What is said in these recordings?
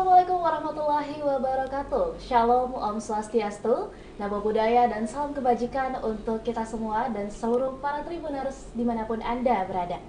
Assalamualaikum warahmatullahi wabarakatuh. Shalom, Om Swastiastu, Namo Buddhaya, dan salam kebajikan untuk kita semua dan seluruh para Tribuners dimanapun Anda berada.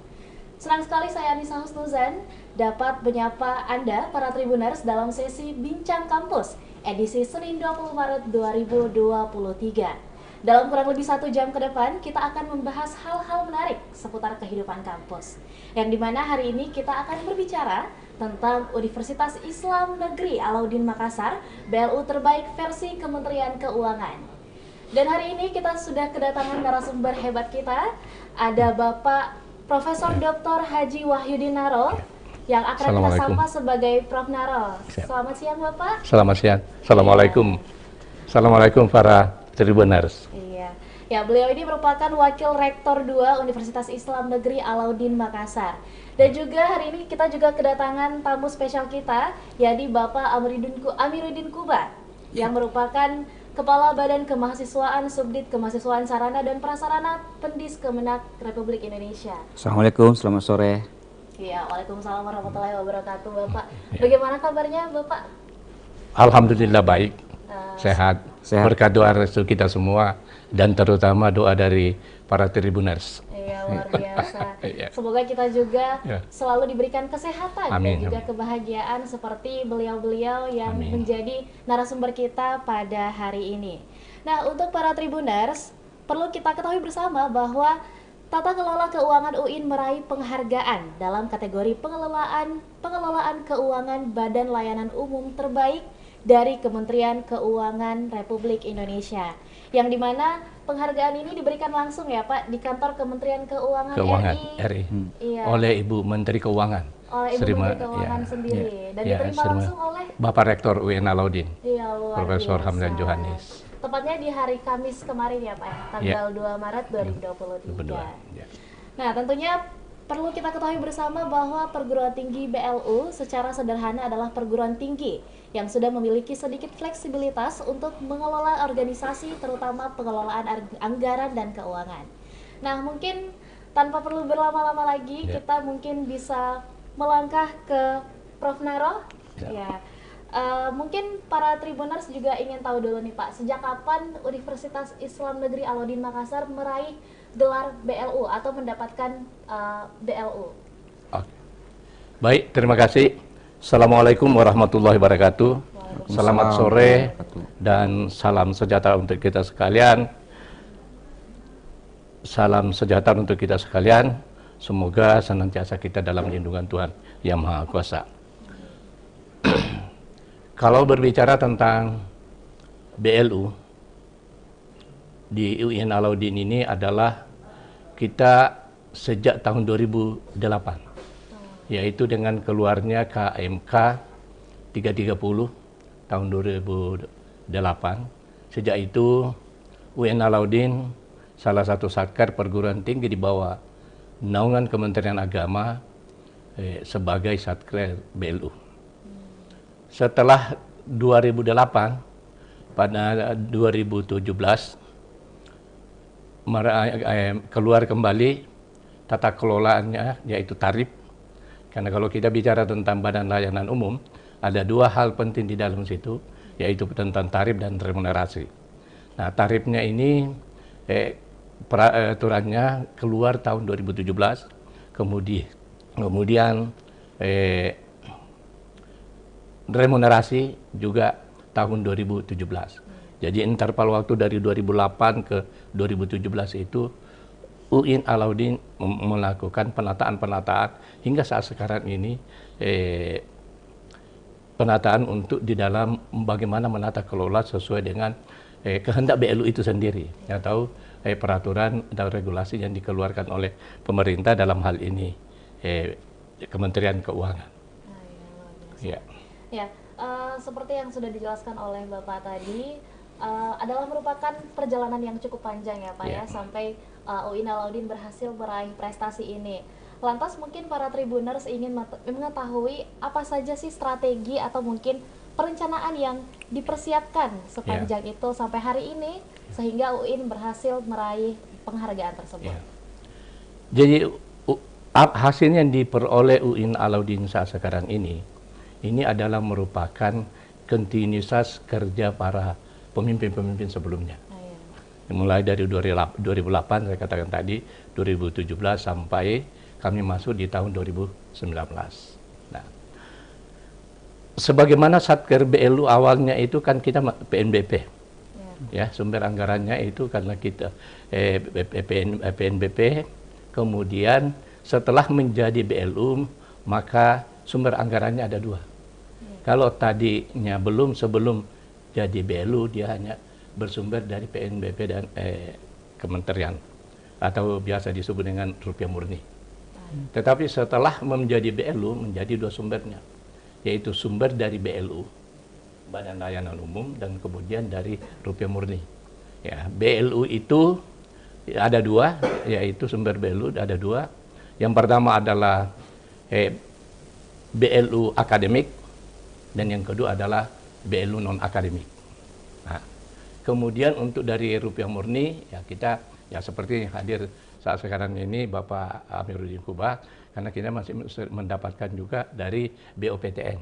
Senang sekali saya Anissa Husnuzan dapat menyapa Anda para Tribuners dalam sesi Bincang Kampus edisi Senin 20 Maret 2023. Dalam kurang lebih 1 jam ke depan, kita akan membahas hal-hal menarik seputar kehidupan kampus. Yang dimana hari ini kita akan berbicara tentang Universitas Islam Negeri Alauddin Makassar, BLU terbaik versi Kementerian Keuangan. Dan hari ini kita sudah kedatangan narasumber hebat kita, ada Bapak Profesor Dr. Haji Wahyudin Naro, yang akan kita sapa sebagai Prof. Naro. Selamat siang Bapak. Selamat siang. Assalamualaikum. Assalamualaikum para Tribuners. Iya. Ya, beliau ini merupakan Wakil Rektor 2 Universitas Islam Negeri Alauddin Makassar. Dan juga hari ini kita juga kedatangan tamu spesial kita, yakni Bapak Amiruddin Kuba, yang merupakan Kepala Badan Kemahasiswaan Subdit Kemahasiswaan Sarana dan Prasarana Pendis Kemenak Republik Indonesia. Assalamualaikum, selamat sore. Iya, waalaikumsalam warahmatullahi wabarakatuh, Bapak. Bagaimana kabarnya, Bapak? Alhamdulillah baik, sehat. Berkat doa restu kita semua dan terutama doa dari para Tribuners. Iya, luar biasa. Semoga kita juga selalu diberikan kesehatan dan juga kebahagiaan seperti beliau-beliau yang menjadi narasumber kita pada hari ini. Nah, untuk para Tribuners, perlu kita ketahui bersama bahwa Tata Kelola Keuangan UIN meraih penghargaan dalam kategori pengelolaan keuangan Badan Layanan Umum terbaik dari Kementerian Keuangan Republik Indonesia, yang dimana penghargaan ini diberikan langsung ya Pak di kantor Kementerian Keuangan RI. Iya. Oleh Ibu Menteri Keuangan. Oleh Ibu Menteri Keuangan sendiri dan diterima langsung oleh Bapak Rektor UIN Alauddin. Iya, luar Profesor biasa. Hamdan Johanis. Tepatnya di hari Kamis kemarin ya Pak, tanggal 2 Maret 2023. Nah, tentunya perlu kita ketahui bersama bahwa perguruan tinggi BLU secara sederhana adalah perguruan tinggi yang sudah memiliki sedikit fleksibilitas untuk mengelola organisasi, terutama pengelolaan anggaran dan keuangan. Nah, mungkin tanpa perlu berlama-lama lagi, kita mungkin bisa melangkah ke Prof. Naro. Mungkin para Tribuners juga ingin tahu dulu nih Pak, sejak kapan Universitas Islam Negeri Alauddin Makassar meraih gelar BLU atau mendapatkan BLU? Baik, terima kasih. Assalamualaikum warahmatullahi wabarakatuh. Selamat sore dan salam sejahtera untuk kita sekalian. Salam sejahtera untuk kita sekalian. Semoga senantiasa kita dalam lindungan Tuhan Yang Maha Kuasa. Kalau berbicara tentang BLU di UIN Alauddin ini adalah kita sejak tahun 2008, yaitu dengan keluarnya KMK 330 tahun 2008. Sejak itu UIN Alauddin salah satu satker perguruan tinggi di bawah naungan Kementerian Agama sebagai satker BLU. Setelah 2008, pada 2017 keluar kembali tata kelolaannya, yaitu tarif. Karena kalau kita bicara tentang Badan Layanan Umum, ada 2 hal penting di dalam situ, yaitu tentang tarif dan remunerasi. Nah, tarifnya ini peraturannya keluar tahun 2017, kemudian remunerasi juga tahun 2017. Jadi interval waktu dari 2008 ke 2017 itu UIN Alauddin melakukan penataan hingga saat sekarang ini penataan untuk di dalam bagaimana menata kelola sesuai dengan kehendak BLU itu sendiri, atau peraturan dan regulasi yang dikeluarkan oleh pemerintah, dalam hal ini Kementerian Keuangan. Ya, seperti yang sudah dijelaskan oleh Bapak tadi, adalah merupakan perjalanan yang cukup panjang ya Pak ya, sampai UIN Alauddin berhasil meraih prestasi ini. Lantas mungkin para Tribuners ingin mengetahui apa saja sih strategi atau mungkin perencanaan yang dipersiapkan sepanjang itu sampai hari ini sehingga UIN berhasil meraih penghargaan tersebut. Jadi hasilnya yang diperoleh UIN Alauddin saat sekarang ini ini adalah merupakan kontinuitas kerja para pemimpin-pemimpin sebelumnya. Mulai dari 2008 saya katakan tadi, 2017 sampai kami masuk di tahun 2019. Nah, sebagaimana Satker BLU awalnya itu kan kita PNBP, ya sumber anggarannya itu karena kita PNBP, kemudian setelah menjadi BLU maka sumber anggarannya ada dua. Kalau tadinya sebelum jadi BLU dia hanya bersumber dari PNBP dan kementerian atau biasa disebut dengan rupiah murni. Tetapi setelah menjadi BLU menjadi dua sumbernya, yaitu sumber dari BLU, Badan Layanan Umum, dan kemudian dari rupiah murni. Ya, BLU itu ada dua, yaitu sumber BLU ada dua. Yang pertama adalah BLU akademik dan yang kedua adalah BLU non akademik. Nah, kemudian untuk dari rupiah murni ya kita ya seperti yang hadir saat sekarang ini Bapak Amiruddin Qubah, karena kita masih mendapatkan juga dari BOPTN.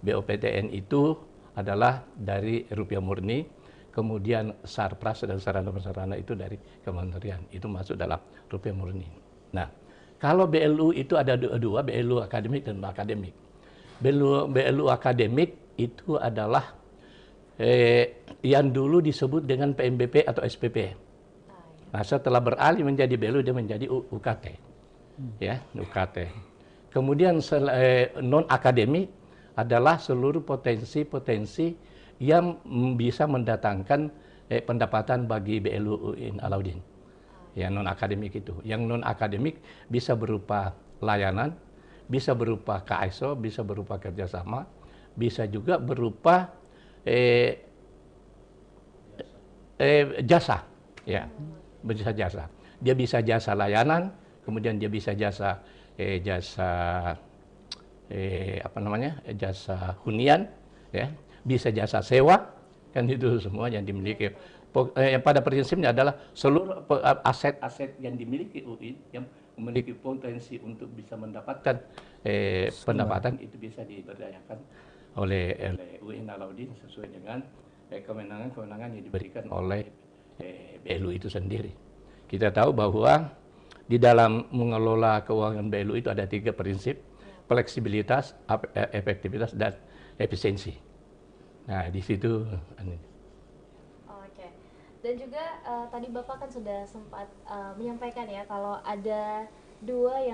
BOPTN itu adalah dari rupiah murni, kemudian Sarpras dan sarana prasarana itu dari kementerian, itu masuk dalam rupiah murni. Nah, kalau BLU itu ada dua, BLU akademik dan non akademik. BLU akademik itu adalah yang dulu disebut dengan PMBP atau SPP. Nah, setelah beralih menjadi BLU dia menjadi UKT. Ya, UKT. Kemudian non akademik adalah seluruh potensi-potensi yang bisa mendatangkan pendapatan bagi BLU UIN Alauddin. Ya, non akademik itu. Yang non akademik bisa berupa layanan, bisa berupa KSO, bisa berupa kerjasama, bisa juga berupa jasa, ya, bisa jasa. Dia bisa jasa layanan, kemudian dia bisa jasa jasa hunian, ya, bisa jasa sewa, kan itu semua yang dimiliki. Pada prinsipnya adalah seluruh aset-aset yang dimiliki UIN yang memiliki potensi untuk bisa mendapatkan pendapatan itu bisa diberdayakan oleh UIN Alauddin sesuai dengan kewenangan-kewenangan yang diberikan oleh BLU itu sendiri. Kita tahu bahwa di dalam mengelola keuangan BLU itu ada 3 prinsip: fleksibilitas, efektivitas, dan efisiensi. Nah, di situ. Oke. Dan juga tadi Bapak kan sudah sempat menyampaikan ya kalau ada 2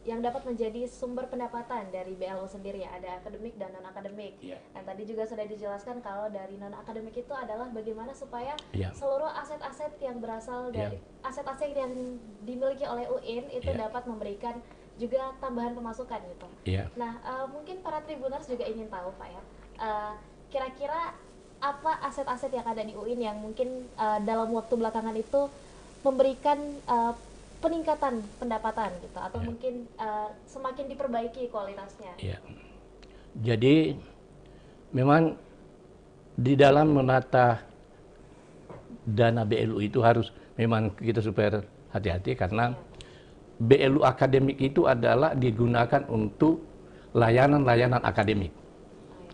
yang dapat menjadi sumber pendapatan dari BLU sendiri ya, ada akademik dan non akademik. Dan tadi juga sudah dijelaskan kalau dari non akademik itu adalah bagaimana supaya seluruh aset-aset yang berasal dari aset-aset yang dimiliki oleh UIN itu dapat memberikan juga tambahan pemasukan gitu. Nah, mungkin para Tribuners juga ingin tahu Pak ya, kira-kira apa aset-aset yang ada di UIN yang mungkin dalam waktu belakangan itu memberikan peningkatan pendapatan gitu, atau mungkin semakin diperbaiki kualitasnya. Jadi memang di dalam menata dana BLU itu harus memang kita super hati-hati karena BLU akademik itu adalah digunakan untuk layanan-layanan akademik.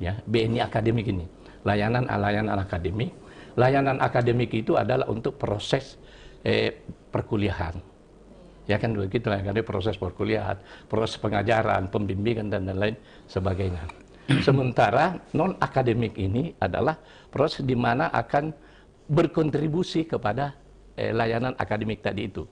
Ya, BNI akademik ini, layanan akademik. Layanan akademik itu adalah untuk proses perkuliahan. Ya kan begitu lah, karena proses perkuliahan, proses pengajaran, pembimbingan dan lain sebagainya. Sementara non akademik ini adalah proses di mana akan berkontribusi kepada layanan akademik tadi itu.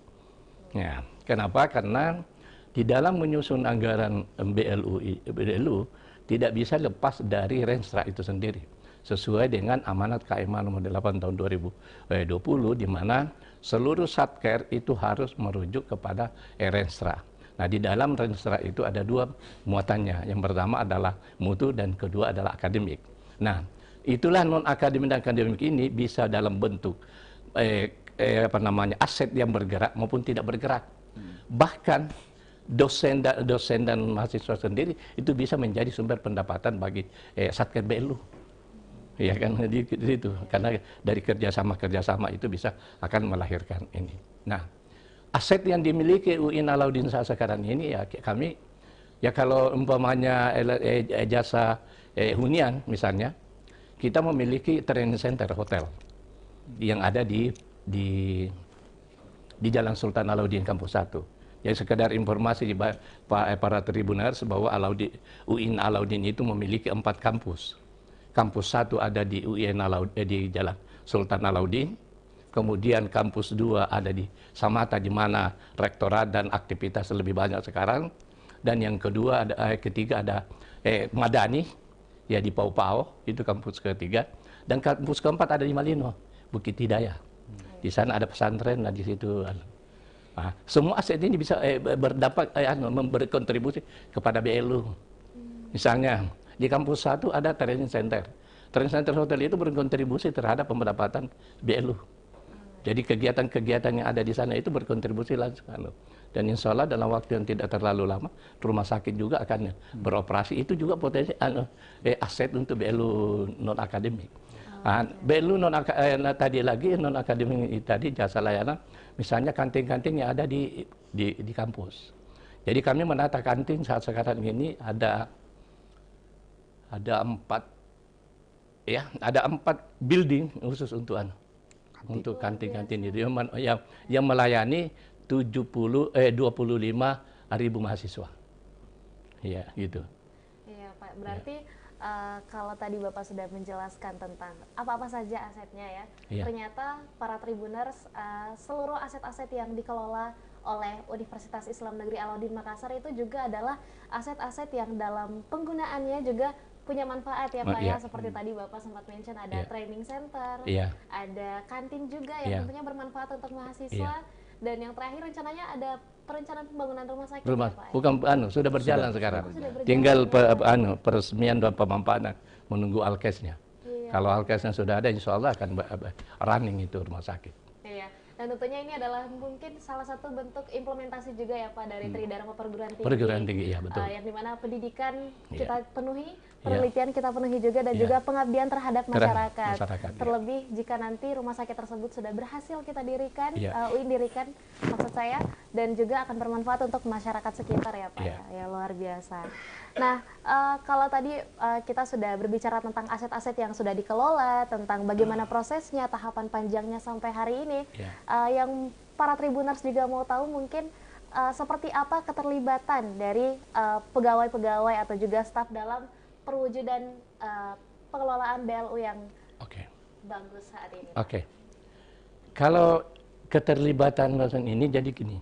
Ya, kenapa? Karena di dalam menyusun anggaran BLU tidak bisa lepas dari Renstra itu sendiri. Sesuai dengan amanat KMA nomor 8 tahun 2020 di mana seluruh satker itu harus merujuk kepada Renstra. Nah, di dalam Renstra itu ada 2 muatannya. Yang pertama adalah mutu dan kedua adalah akademik. Nah, itulah non akademik dan akademik ini bisa dalam bentuk aset yang bergerak maupun tidak bergerak. Bahkan dosen dan mahasiswa sendiri itu bisa menjadi sumber pendapatan bagi satker BLU. Ya kan di situ, karena dari kerjasama itu bisa akan melahirkan ini. Nah, aset yang dimiliki UIN Alauddin saat sekarang ini ya kami Ya kalau umpamanya jasa hunian misalnya, kita memiliki training center hotel yang ada di di Jalan Sultan Alauddin Kampus 1. Jadi sekedar informasi para Tribuners bahwa UIN Alauddin itu memiliki 4 kampus. Kampus 1 ada di di Jalan Sultan Alauddin, kemudian kampus 2 ada di Samata di mana rektorat dan aktivitas lebih banyak sekarang, dan yang kedua ketiga ada Madani ya di Pau-Pau, itu kampus ketiga, dan kampus keempat ada di Malino, Bukit Hidayah. Di sana ada pesantren, nah di situ. Nah, semua aset ini bisa berdampak, berkontribusi kepada BLU. Misalnya di kampus 1 ada training center. Training center hotel itu berkontribusi terhadap pendapatan BLU. Jadi kegiatan-kegiatan yang ada di sana itu berkontribusi langsung. Dan insya Allah dalam waktu yang tidak terlalu lama, rumah sakit juga akan beroperasi. Itu juga potensi aset untuk BLU non akademik. BLU tadi lagi non akademik tadi jasa layanan, misalnya kantin-kantin yang ada di kampus. Jadi kami menata kantin saat sekarang ini ada 4 building khusus untuk kantin-kantin itu yang melayani 25.000 mahasiswa. Ya, gitu. Iya, Pak. Berarti kalau tadi Bapak sudah menjelaskan tentang apa-apa saja asetnya ya, ternyata para Tribuners, seluruh aset-aset yang dikelola oleh Universitas Islam Negeri Alauddin Makassar itu juga adalah aset-aset yang dalam penggunaannya juga punya manfaat ya Pak ya, seperti tadi Bapak sempat mention ada training center, ada kantin juga yang tentunya bermanfaat untuk mahasiswa, dan yang terakhir rencananya ada perencanaan pembangunan rumah sakit ya Pak? Bukan, sudah berjalan sekarang. Tinggal peresmian dan pemampanan, menunggu alkesnya. Kalau alkesnya sudah ada, insya Allah akan running itu rumah sakit. Iya. Dan tentunya ini adalah mungkin salah satu bentuk implementasi juga ya Pak dari Tridharma Perguruan Tinggi. Perguruan Tinggi, ya betul. Yang dimana pendidikan kita penuhi, penelitian kita penuhi juga, dan juga pengabdian terhadap masyarakat. Terlebih jika nanti rumah sakit tersebut sudah berhasil kita dirikan, UIN dirikan maksud saya, dan juga akan bermanfaat untuk masyarakat sekitar ya Pak. Ya luar biasa. Nah, kalau tadi kita sudah berbicara tentang aset-aset yang sudah dikelola, tentang bagaimana prosesnya, tahapan panjangnya sampai hari ini, yang para Tribuners juga mau tahu mungkin seperti apa keterlibatan dari pegawai-pegawai atau juga staf dalam perwujudan pengelolaan BLU yang bagus saat ini. Kalau keterlibatan ini jadi gini,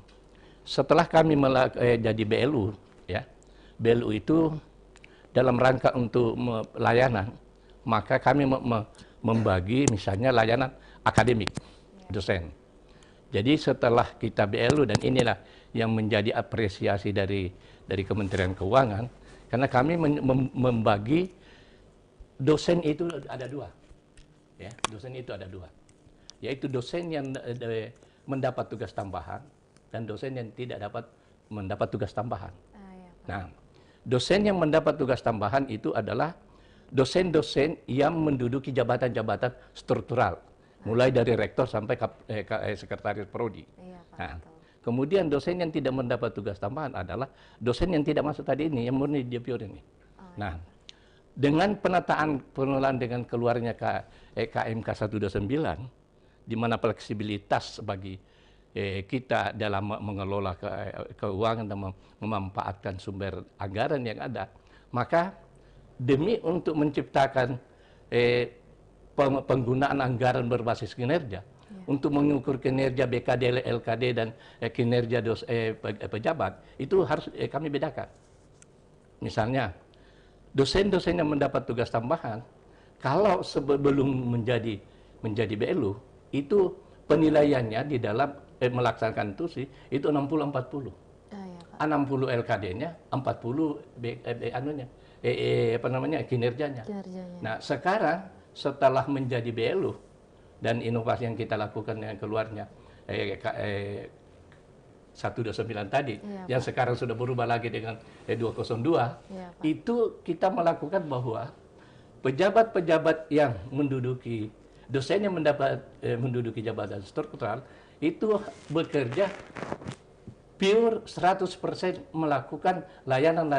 setelah kami jadi BLU, ya, BLU itu dalam rangka untuk layanan, maka kami membagi misalnya layanan akademik, dosen. Jadi setelah kita BLU, dan inilah yang menjadi apresiasi dari Kementerian Keuangan, karena kami membagi dosen itu ada 2, ya, dosen itu ada 2, yaitu dosen yang mendapat tugas tambahan dan dosen yang tidak dapat mendapat tugas tambahan. Nah, dosen yang mendapat tugas tambahan itu adalah dosen-dosen yang menduduki jabatan-jabatan struktural, mulai dari rektor sampai sekretaris prodi. Nah, kemudian dosen yang tidak mendapat tugas tambahan adalah dosen yang tidak masuk tadi ini, yang murni dia pure ini. Nah, dengan penataan pengelolaan dengan keluarnya KMK 129, di mana fleksibilitas bagi kita dalam mengelola keuangan dan memanfaatkan sumber anggaran yang ada, maka demi untuk menciptakan penggunaan anggaran berbasis kinerja, untuk mengukur kinerja BKD, LKD, dan kinerja pejabat, itu harus kami bedakan. Misalnya, dosen-dosen yang mendapat tugas tambahan, kalau sebelum menjadi BLU, itu penilaiannya di dalam melaksanakan tusi itu 60-40. 60 LKD-nya, 40 kinerjanya. Nah, sekarang setelah menjadi BLU dan inovasi yang kita lakukan yang keluarnya 129 tadi, yang sekarang sudah berubah lagi dengan 202, itu kita melakukan bahwa pejabat-pejabat yang menduduki, dosen yang menduduki jabatan struktural itu bekerja pure 100% melakukan layanan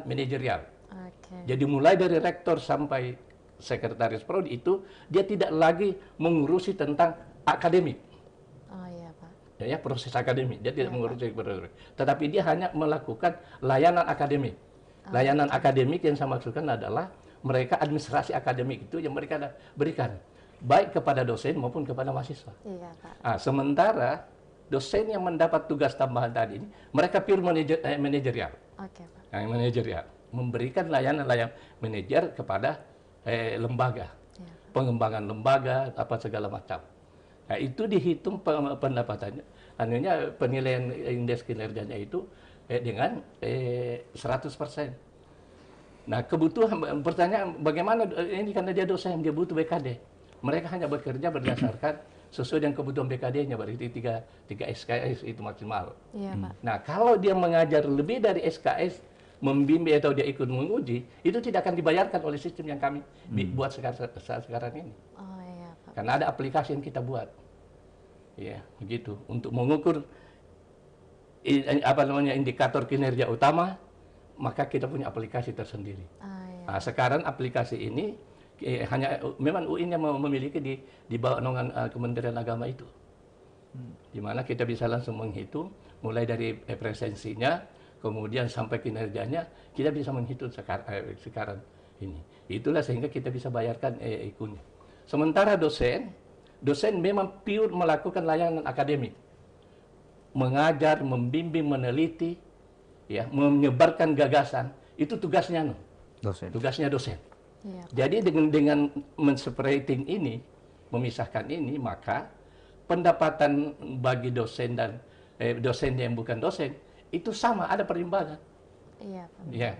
manajerial. Oke. Jadi mulai dari rektor sampai sekretaris prodi itu dia tidak lagi mengurusi tentang akademik. Oh iya Pak. Ya, proses akademik. Dia tidak Iya, mengurusi prodi. Tetapi dia hanya melakukan layanan akademik. Layanan akademik yang saya maksudkan adalah mereka administrasi akademik itu yang mereka berikan baik kepada dosen maupun kepada mahasiswa. Iya Pak. Sementara dosen yang mendapat tugas tambahan tadi ini mereka pure manajerial. Oke Pak. Yang manajerial memberikan layanan manajer kepada lembaga, Iya. pengembangan lembaga apa segala macam. Nah, itu dihitung pendapatannya, penilaian indeks kinerjanya itu dengan 100%. Nah, kebutuhan pertanyaan bagaimana ini karena dia dosen, dia butuh BKD. Mereka hanya bekerja berdasarkan sesuai dengan kebutuhan BKD-nya, berarti 3 SKS itu maksimal. Iya Pak. Nah, kalau dia mengajar lebih dari SKS, membimbing atau dia ikut menguji, itu tidak akan dibayarkan oleh sistem yang kami buat sekarang ini. Oh iya Pak. Karena ada aplikasi yang kita buat. Ya, begitu. Untuk mengukur indikator kinerja utama, maka kita punya aplikasi tersendiri. Iya. Nah, sekarang aplikasi ini hanya memang UI-nya memiliki di bawah naungan Kementerian Agama itu. Di mana kita bisa langsung menghitung mulai dari presensinya, kemudian sampai kinerjanya, kita bisa menghitung sekarang ini. Itulah sehingga kita bisa bayarkan ikunya. Sementara dosen memang pure melakukan layanan akademik. Mengajar, membimbing, meneliti, ya, menyebarkan gagasan, itu tugasnya tugasnya dosen. Iya. Jadi dengan men-separating ini, memisahkan ini, maka pendapatan bagi dosen dan dosen yang bukan dosen itu sama, ada perimbangan. Iya Pak. Ya.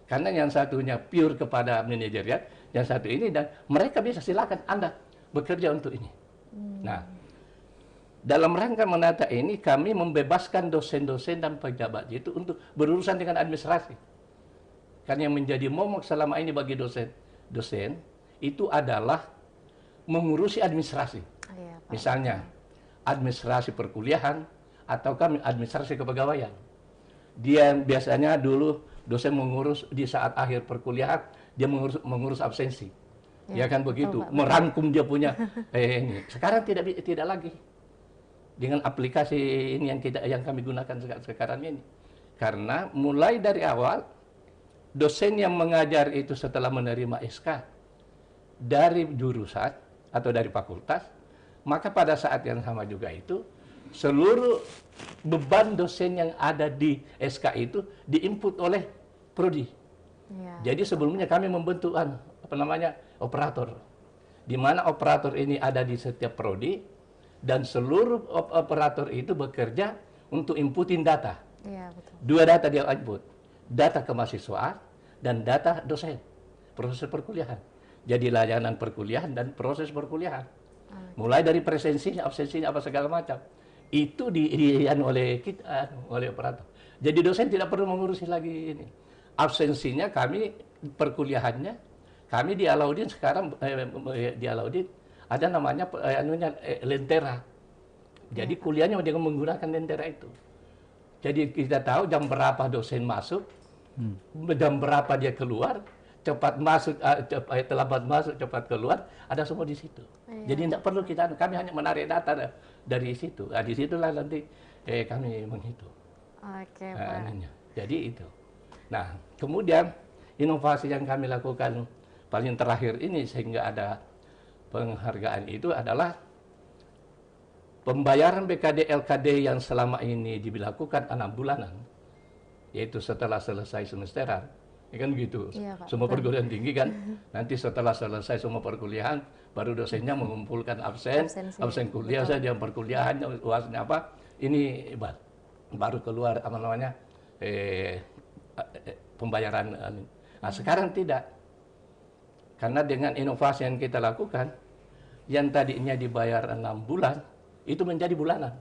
Karena yang satunya pure kepada manajerial, yang satu ini, dan mereka bisa silakan Anda bekerja untuk ini. Nah, dalam rangka menata ini kami membebaskan dosen-dosen dan pejabat itu untuk berurusan dengan administrasi. Karena yang menjadi momok selama ini bagi dosen itu adalah mengurusi administrasi. Iya Pak. Misalnya administrasi perkuliahan atau kami administrasi kepegawaian. Dia biasanya dulu dosen mengurus di saat akhir perkuliahan, dia mengurus absensi. Ya kan begitu, Pak, merangkum dia punya ini. Sekarang tidak lagi. Dengan aplikasi ini yang kami gunakan sekarang ini. Karena mulai dari awal dosen yang mengajar itu setelah menerima SK dari jurusan atau dari fakultas, maka pada saat yang sama juga itu seluruh beban dosen yang ada di SK itu diinput oleh prodi. Iya. Jadi sebelumnya kami membentuk operator, di mana operator ini ada di setiap prodi dan seluruh operator itu bekerja untuk inputin data. Iya betul. 2 data dia input, data kemahasiswaan dan data dosen, proses perkuliahan. Jadi layanan perkuliahan dan proses perkuliahan. Mulai dari presensinya, absensinya, apa segala macam. Itu oleh kita, oleh operator. Jadi dosen tidak perlu mengurusi lagi ini. Absensinya kami, perkuliahannya, kami di Alaudin sekarang, di Alaudin ada namanya lentera. Jadi kuliahnya dengan menggunakan lentera itu. Jadi kita tahu jam berapa dosen masuk, jam berapa dia keluar, cepat masuk, terlambat masuk, cepat keluar, ada semua di situ. Iya. Jadi tidak perlu kami hanya menarik data dari situ. Nah, di situlah nanti kami menghitung. Oke Pak. Jadi itu. Nah, kemudian inovasi yang kami lakukan paling terakhir ini sehingga ada penghargaan itu adalah pembayaran BKD LKD yang selama ini dilakukan 6 bulanan, yaitu setelah selesai semesteran. Ya kan gitu. Iya, Pak, Semua betul. perguruan tinggi kan, nanti setelah selesai semua perkuliahan, baru dosennya mengumpulkan Absensi, absen kuliah betul. saja, perkuliahan, uasnya apa, ini baru keluar pembayaran. Nah, sekarang tidak. Karena dengan inovasi yang kita lakukan, yang tadinya dibayar 6 bulan, itu menjadi bulanan.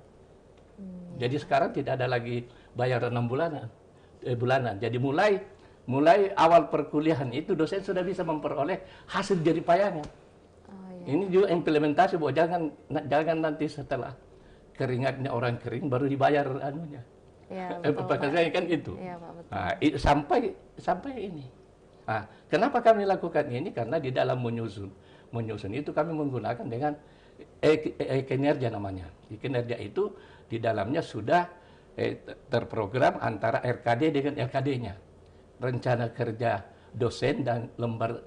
Jadi sekarang tidak ada lagi bayar 6 bulanan. Jadi mulai awal perkuliahan itu dosen sudah bisa memperoleh hasil jerih payahnya. Oh iya. Ini juga implementasi bahwa jangan nanti setelah keringatnya orang kering baru dibayar anunya. Iya, betul, Pak. Pekerjaan kan itu. Iya, Pak, betul. Nah, sampai ini. Nah, kenapa kami lakukan ini? Karena di dalam menyusun itu kami menggunakan dengan kinerja namanya. Di kinerja itu di dalamnya sudah terprogram antara RKD dengan LKD-nya. Rencana kerja dosen dan lembar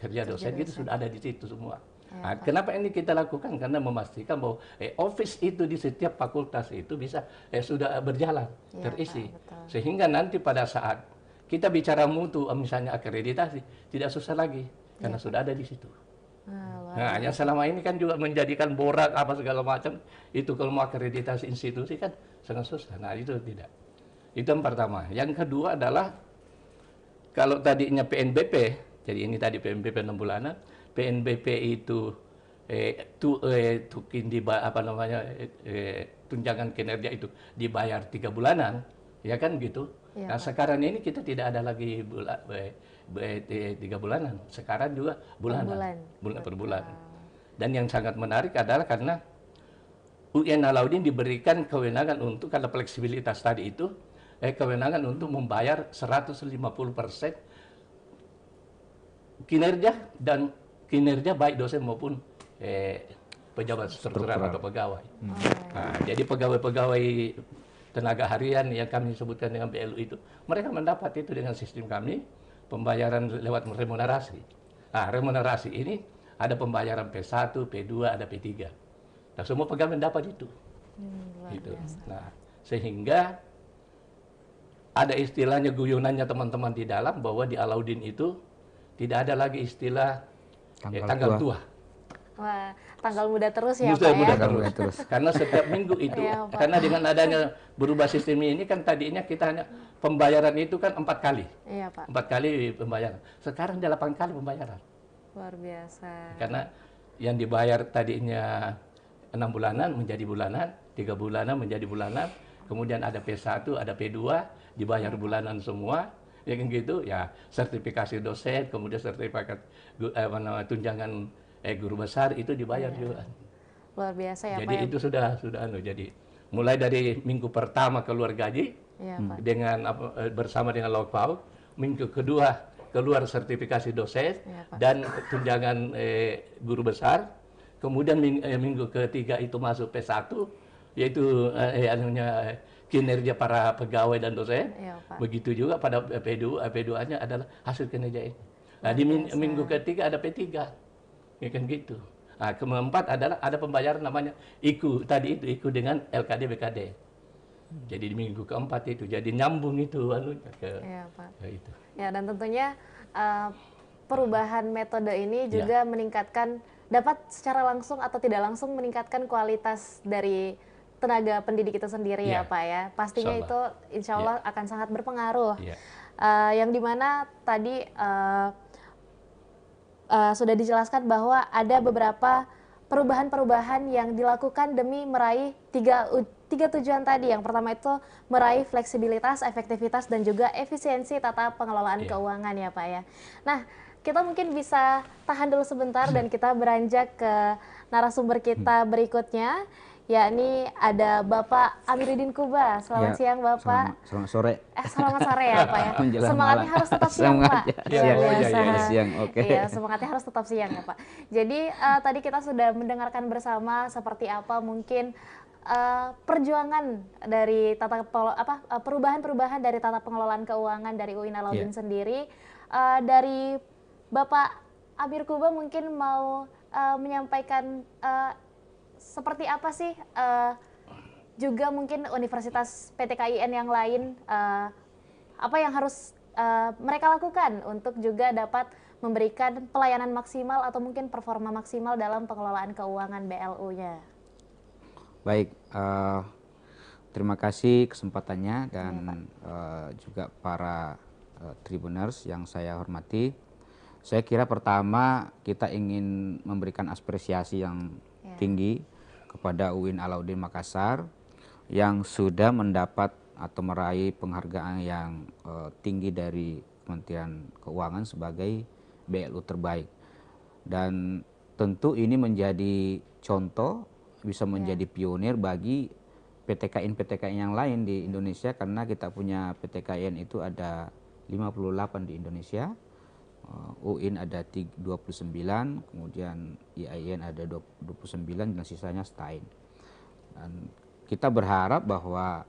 kerja dosen itu sudah ada di situ semua. Nah, kenapa ini kita lakukan? Karena memastikan bahwa office itu di setiap fakultas itu bisa sudah berjalan, terisi. Pak, Sehingga nanti pada saat kita bicara mutu, misalnya akreditasi, tidak susah lagi, karena sudah ada di situ. Nah, yang selama ini kan juga menjadikan borak apa segala macam, itu kalau mau akreditasi institusi kan sangat susah. Nah, itu tidak. Itu yang pertama. Yang kedua adalah, kalau tadinya PNBP, jadi ini tadi PNBP 6 bulanan, PNBP itu tunjangan kinerja itu dibayar 3 bulanan, ya kan gitu. Ya, nah, sekarang ini kita tidak ada lagi 3 bulanan, sekarang juga bulan per bulan. Dan yang sangat menarik adalah karena UIN Alauddin diberikan kewenangan untuk, karena fleksibilitas tadi itu, kewenangan untuk membayar 150% kinerja baik dosen maupun pejabat struktural atau pegawai. Nah, jadi pegawai-pegawai tenaga harian yang kami sebutkan dengan BLU itu, mereka mendapat itu dengan sistem kami, pembayaran lewat remunerasi. Nah, remunerasi ini ada pembayaran P1, P2, ada P3. Nah, semua pegawai mendapat itu. Gitu. Nah, sehingga ada istilahnya, guyonannya teman-teman di dalam, bahwa di Alauddin itu tidak ada lagi istilah tanggal tua. Wah, tanggal muda terus ya, Pak, muda terus. Karena setiap minggu itu, karena dengan adanya berubah sistem ini kan tadinya kita hanya pembayaran itu kan 4 kali. Iya, Pak. 4 kali pembayaran. Sekarang 8 kali pembayaran. Luar biasa. Karena yang dibayar tadinya 6 bulanan menjadi bulanan, 3 bulanan menjadi bulanan, kemudian ada P1, ada P2, dibayar bulanan semua. Ya kan gitu, ya sertifikasi dosen, kemudian sertifikat tunjangan guru besar itu dibayar juga. Luar biasa ya, jadi Pak. Jadi itu sudah jadi mulai dari minggu pertama keluar gaji dengan bersama dengan lauk pauk, minggu kedua keluar sertifikasi dosen dan tunjangan guru besar, kemudian minggu ketiga itu masuk P1, yaitu kinerja para pegawai dan dosen. Begitu juga pada P2-nya adalah hasil kinerja ini. Nah, di minggu ketiga ada P3. Ya kan gitu. Nah, keempat adalah ada pembayaran namanya IKU, tadi itu IKU dengan LKD BKD. Jadi di minggu keempat itu jadi nyambung itu ke itu. Ya, dan tentunya perubahan metode ini juga meningkatkan, dapat secara langsung atau tidak langsung meningkatkan kualitas dari tenaga pendidik itu sendiri ya Pak ya. Pastinya itu insya Allah akan sangat berpengaruh. Yang dimana tadi sudah dijelaskan bahwa ada beberapa perubahan-perubahan yang dilakukan demi meraih tiga tujuan tadi. Yang pertama itu meraih fleksibilitas, efektivitas, dan juga efisiensi tata pengelolaan keuangan ya Pak ya. Nah, kita mungkin bisa tahan dulu sebentar dan kita beranjak ke narasumber kita berikutnya, yakni ada Bapak Amiruddin Kuba. Selamat siang Bapak. Selamat sore. Selamat sore ya Pak ya. Semangatnya harus tetap siang Pak. Siang, oke. Iya, semangatnya harus tetap siang ya Pak. Jadi tadi kita sudah mendengarkan bersama seperti apa mungkin perjuangan dari perubahan-perubahan dari tata pengelolaan keuangan dari UIN Alauddin sendiri. Dari Bapak Amir Kuba mungkin mau menyampaikan seperti apa sih juga mungkin Universitas PTKIN yang lain, apa yang harus mereka lakukan untuk juga dapat memberikan pelayanan maksimal atau mungkin performa maksimal dalam pengelolaan keuangan BLU-nya. Baik, terima kasih kesempatannya dan juga para Tribuners yang saya hormati. Saya kira pertama kita ingin memberikan apresiasi yang tinggi kepada UIN Alauddin Makassar yang sudah mendapat atau meraih penghargaan yang tinggi dari Kementerian Keuangan sebagai BLU terbaik. Dan tentu ini menjadi contoh, bisa menjadi pionir bagi PTKIN-PTKIN yang lain di Indonesia, karena kita punya PTKIN itu ada 58 di Indonesia, UIN ada 29, kemudian IAIN ada 29, dan sisanya STAIN. Dan kita berharap bahwa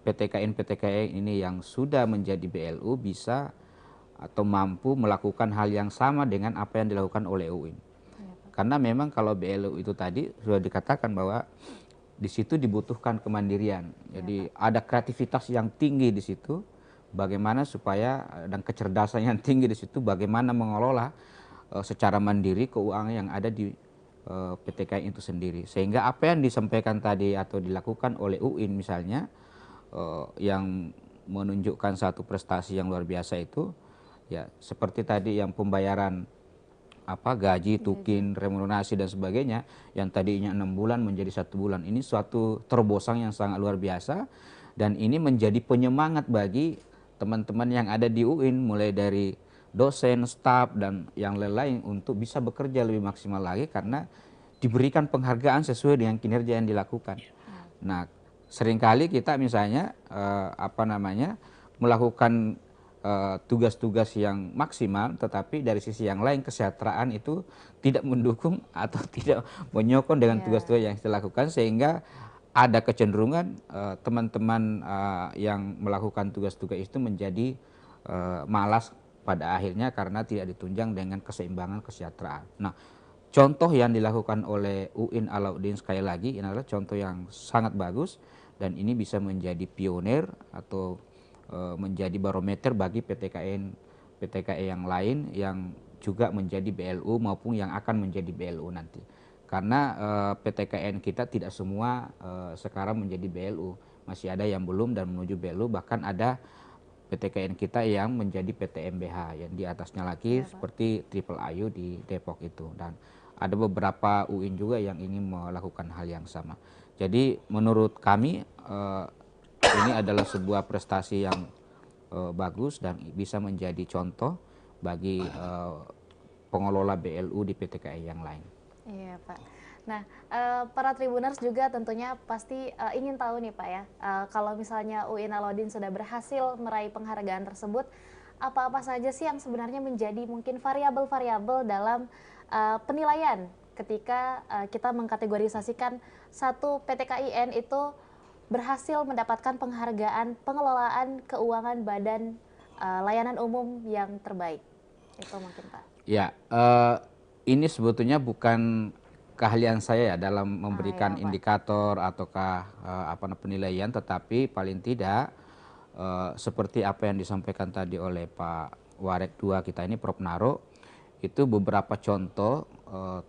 PTKIN-PTKIN ini yang sudah menjadi BLU bisa atau mampu melakukan hal yang sama dengan apa yang dilakukan oleh UIN. Karena memang kalau BLU itu tadi sudah dikatakan bahwa di situ dibutuhkan kemandirian. Jadi ada kreativitas yang tinggi di situ, bagaimana supaya, dan kecerdasan yang tinggi di situ, bagaimana mengelola secara mandiri keuangan yang ada di PTKIN itu sendiri. Sehingga apa yang disampaikan tadi atau dilakukan oleh UIN misalnya, yang menunjukkan satu prestasi yang luar biasa itu, ya seperti tadi yang pembayaran gaji, tukin, remunerasi dan sebagainya, yang tadinya 6 bulan menjadi 1 bulan. Ini suatu terobosan yang sangat luar biasa, dan ini menjadi penyemangat bagi teman-teman yang ada di UIN, mulai dari dosen, staf, dan yang lain-lain untuk bisa bekerja lebih maksimal lagi karena diberikan penghargaan sesuai dengan kinerja yang dilakukan. Nah, seringkali kita misalnya melakukan tugas-tugas yang maksimal, tetapi dari sisi yang lain kesejahteraan itu tidak mendukung atau tidak menyokong dengan tugas-tugas yang kita lakukan, sehingga ada kecenderungan teman-teman yang melakukan tugas-tugas itu menjadi malas pada akhirnya karena tidak ditunjang dengan keseimbangan kesejahteraan. Nah, contoh yang dilakukan oleh UIN Alauddin sekali lagi ini adalah contoh yang sangat bagus, dan ini bisa menjadi pionir atau menjadi barometer bagi PTKIN yang lain yang juga menjadi BLU maupun yang akan menjadi BLU nanti. Karena PTKIN kita tidak semua sekarang menjadi BLU, masih ada yang belum dan menuju BLU, bahkan ada PTKIN kita yang menjadi PTMBH yang di atasnya lagi seperti Triple IU di Depok itu, dan ada beberapa UIN juga yang ingin melakukan hal yang sama. Jadi menurut kami ini adalah sebuah prestasi yang bagus dan bisa menjadi contoh bagi pengelola BLU di PTKI yang lain. Iya Pak. Nah, para Tribuners juga tentunya pasti ingin tahu nih Pak ya, kalau misalnya UIN Alauddin sudah berhasil meraih penghargaan tersebut, apa-apa saja sih yang sebenarnya menjadi mungkin variabel-variabel dalam penilaian ketika kita mengkategorisasikan satu PTKIN itu berhasil mendapatkan penghargaan pengelolaan keuangan badan layanan umum yang terbaik. Itu mungkin Pak. Ya, ini sebetulnya bukan keahlian saya ya dalam memberikan indikator ataukah penilaian, tetapi paling tidak seperti apa yang disampaikan tadi oleh Pak Warek II kita ini, Prof. Naro, itu beberapa contoh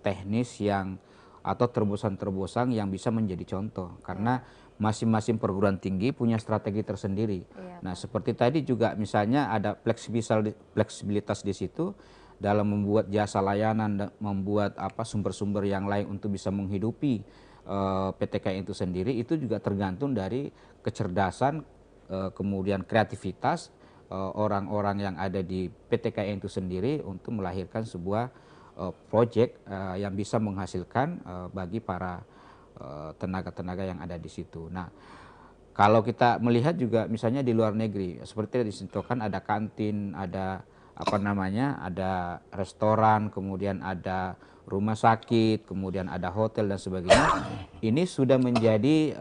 teknis yang atau terobosan-terobosan yang bisa menjadi contoh, karena masing-masing perguruan tinggi punya strategi tersendiri. Nah, seperti tadi juga misalnya ada fleksibilitas di situ dalam membuat jasa layanan dan membuat sumber-sumber yang lain untuk bisa menghidupi PTKIN itu sendiri, itu juga tergantung dari kecerdasan, kemudian kreativitas orang-orang yang ada di PTKIN itu sendiri untuk melahirkan sebuah proyek yang bisa menghasilkan bagi para tenaga-tenaga yang ada di situ. Nah, kalau kita melihat juga misalnya di luar negeri, seperti di situ kan ada kantin, ada ada restoran, kemudian ada rumah sakit, kemudian ada hotel dan sebagainya. Ini sudah menjadi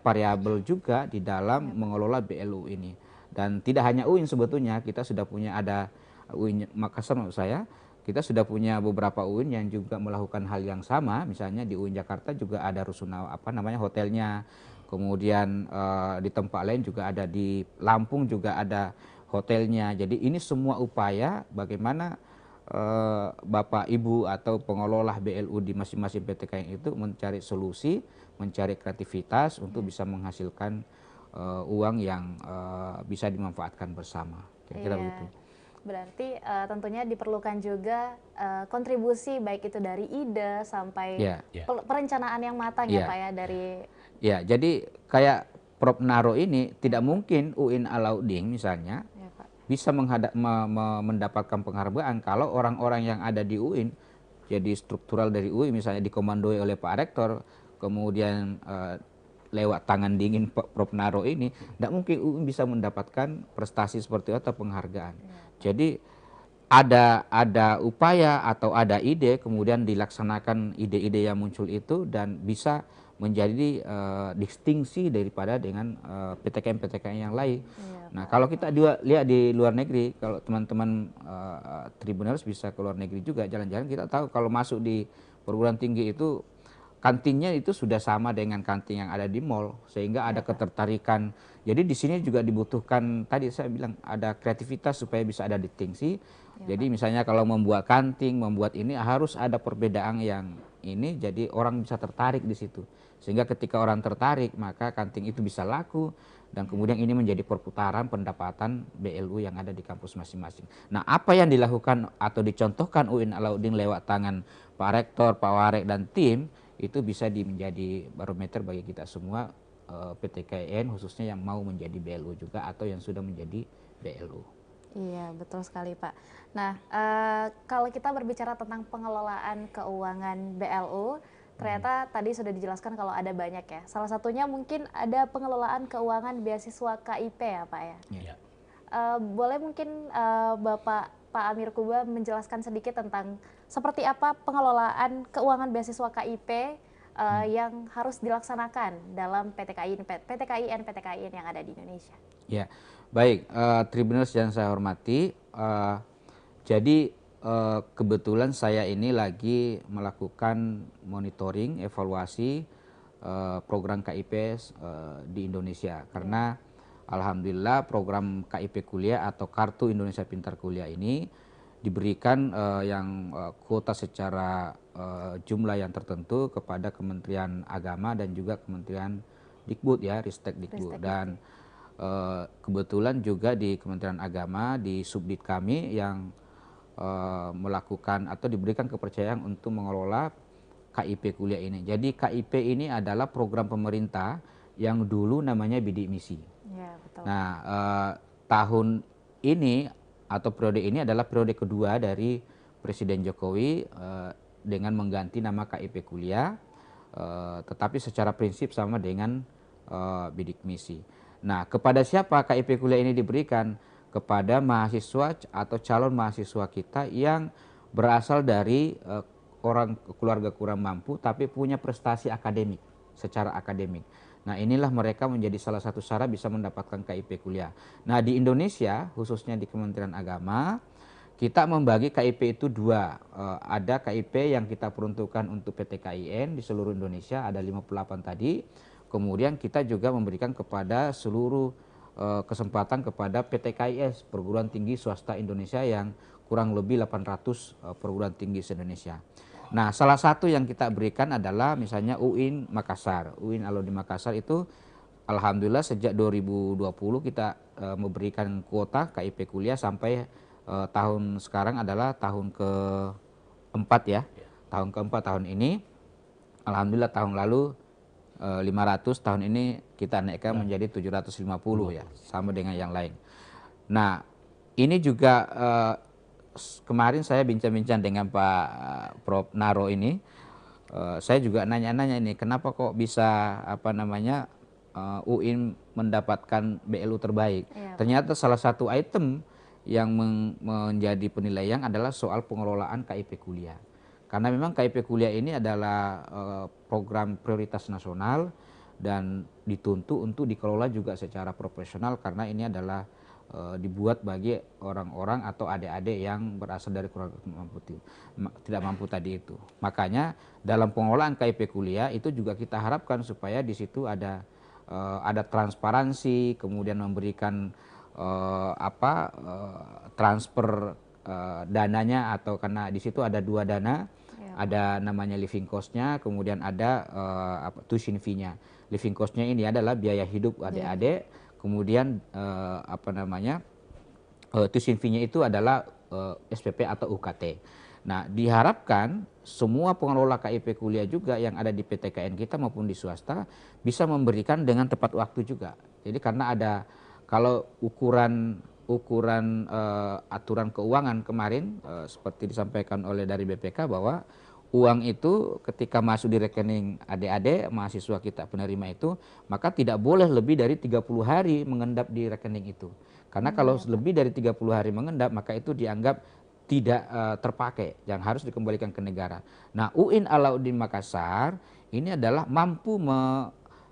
variabel juga di dalam mengelola BLU ini. Dan tidak hanya UIN sebetulnya, kita sudah punya ada UIN Makassar menurut saya, kita sudah punya beberapa UIN yang juga melakukan hal yang sama. Misalnya di UIN Jakarta juga ada rusunawa hotelnya. Kemudian di tempat lain juga ada, di Lampung juga ada hotelnya. Jadi ini semua upaya bagaimana Bapak Ibu atau pengelola BLU di masing-masing PTKIN itu mencari solusi, mencari kreativitas untuk bisa menghasilkan uang yang bisa dimanfaatkan bersama. Kira-kira begitu. Berarti tentunya diperlukan juga kontribusi baik itu dari ide sampai perencanaan yang matang ya Pak ya dari. Ya, jadi kayak Prof. Naro ini tidak mungkin UIN Alauddin misalnya bisa mendapatkan penghargaan kalau orang-orang yang ada di UIN jadi struktural dari UI misalnya dikomandoi oleh Pak Rektor, kemudian lewat tangan dingin Prof. Naro ini, tidak mungkin UI bisa mendapatkan prestasi seperti itu atau penghargaan. Jadi ada upaya atau ada ide, kemudian dilaksanakan ide-ide yang muncul itu dan bisa menjadi distingsi daripada dengan PTKM-PTKM yang lain. Nah, kalau kita lihat di luar negeri, kalau teman-teman Tribuners bisa ke luar negeri juga jalan-jalan, kita tahu kalau masuk di perguruan tinggi itu kantinnya itu sudah sama dengan kantin yang ada di mall, sehingga ada ketertarikan. Jadi di sini juga dibutuhkan, tadi saya bilang ada kreativitas supaya bisa ada distingsi. Jadi misalnya kalau membuat kantin, membuat ini harus ada perbedaan yang ini, jadi orang bisa tertarik di situ. Sehingga ketika orang tertarik, maka kantin itu bisa laku, dan kemudian ini menjadi perputaran pendapatan BLU yang ada di kampus masing-masing. Nah, apa yang dilakukan atau dicontohkan UIN Alauddin lewat tangan Pak Rektor, Pak Warek, dan tim, itu bisa menjadi barometer bagi kita semua, PTKIN khususnya yang mau menjadi BLU juga atau yang sudah menjadi BLU. Iya, betul sekali Pak. Nah, kalau kita berbicara tentang pengelolaan keuangan BLU, ternyata tadi sudah dijelaskan kalau ada banyak ya. Salah satunya mungkin ada pengelolaan keuangan beasiswa KIP ya Pak ya. Iya. Boleh mungkin Bapak Pak Amir Kuba menjelaskan sedikit tentang seperti apa pengelolaan keuangan beasiswa KIP yang harus dilaksanakan dalam PTKIN yang ada di Indonesia. Ya, baik, Tribuners yang saya hormati, jadi kebetulan saya ini lagi melakukan monitoring, evaluasi program KIP di Indonesia, karena alhamdulillah program KIP Kuliah atau Kartu Indonesia Pintar Kuliah ini diberikan yang kuota secara jumlah yang tertentu kepada Kementerian Agama dan juga Kementerian Dikbud ya, Ristek Dikbud. Dan kebetulan juga di Kementerian Agama, di Subdit kami yang melakukan atau diberikan kepercayaan untuk mengelola KIP Kuliah ini. Jadi KIP ini adalah program pemerintah yang dulu namanya bidik misi. Ya, betul. Nah, tahun ini atau periode ini adalah periode kedua dari Presiden Jokowi dengan mengganti nama KIP Kuliah, tetapi secara prinsip sama dengan bidik misi. Nah, kepada siapa KIP Kuliah ini diberikan? Kepada mahasiswa atau calon mahasiswa kita yang berasal dari orang keluarga kurang mampu tapi punya prestasi akademik, secara akademik. Nah, inilah mereka menjadi salah satu syarat bisa mendapatkan KIP Kuliah. Nah, di Indonesia, khususnya di Kementerian Agama, kita membagi KIP itu dua. Ada KIP yang kita peruntukkan untuk PTKIN di seluruh Indonesia, ada 58 tadi. Kemudian kita juga memberikan kepada seluruh kesempatan kepada PTKIS, perguruan tinggi swasta Indonesia yang kurang lebih 800 perguruan tinggi se-Indonesia. Nah, salah satu yang kita berikan adalah misalnya UIN Makassar. UIN Alauddin Makassar itu alhamdulillah sejak 2020 kita memberikan kuota KIP Kuliah sampai tahun sekarang adalah tahun keempat ya. Tahun keempat tahun ini. Alhamdulillah tahun lalu 500, tahun ini kita naikkan menjadi 750 ya, sama dengan yang lain. Nah, ini juga kemarin saya bincang-bincang dengan Pak Prof. Naro ini, saya juga nanya-nanya ini, kenapa kok bisa UIN mendapatkan BLU terbaik. Ternyata salah satu item yang menjadi penilaian adalah soal pengelolaan KIP Kuliah. Karena memang KIP Kuliah ini adalah program prioritas nasional dan dituntut untuk dikelola juga secara profesional karena ini adalah dibuat bagi orang-orang atau adik-adik yang berasal dari keluarga tidak mampu tadi itu. Makanya dalam pengelolaan KIP Kuliah itu juga kita harapkan supaya di situ ada transparansi, kemudian memberikan transfer dananya, atau karena di situ ada dua dana. Ada namanya living cost-nya, kemudian ada tuition fee-nya. Living cost-nya ini adalah biaya hidup adik-adik, kemudian tuition fee-nya itu adalah SPP atau UKT. Nah, diharapkan semua pengelola KIP Kuliah juga yang ada di PTKN kita maupun di swasta bisa memberikan dengan tepat waktu juga. Jadi karena ada, kalau ukuran ukuran aturan keuangan kemarin seperti disampaikan oleh dari BPK bahwa uang itu ketika masuk di rekening adik-adik mahasiswa kita penerima itu, maka tidak boleh lebih dari 30 hari mengendap di rekening itu. Karena kalau lebih dari 30 hari mengendap, maka itu dianggap tidak terpakai, yang harus dikembalikan ke negara. Nah, UIN Alauddin Makassar ini adalah mampu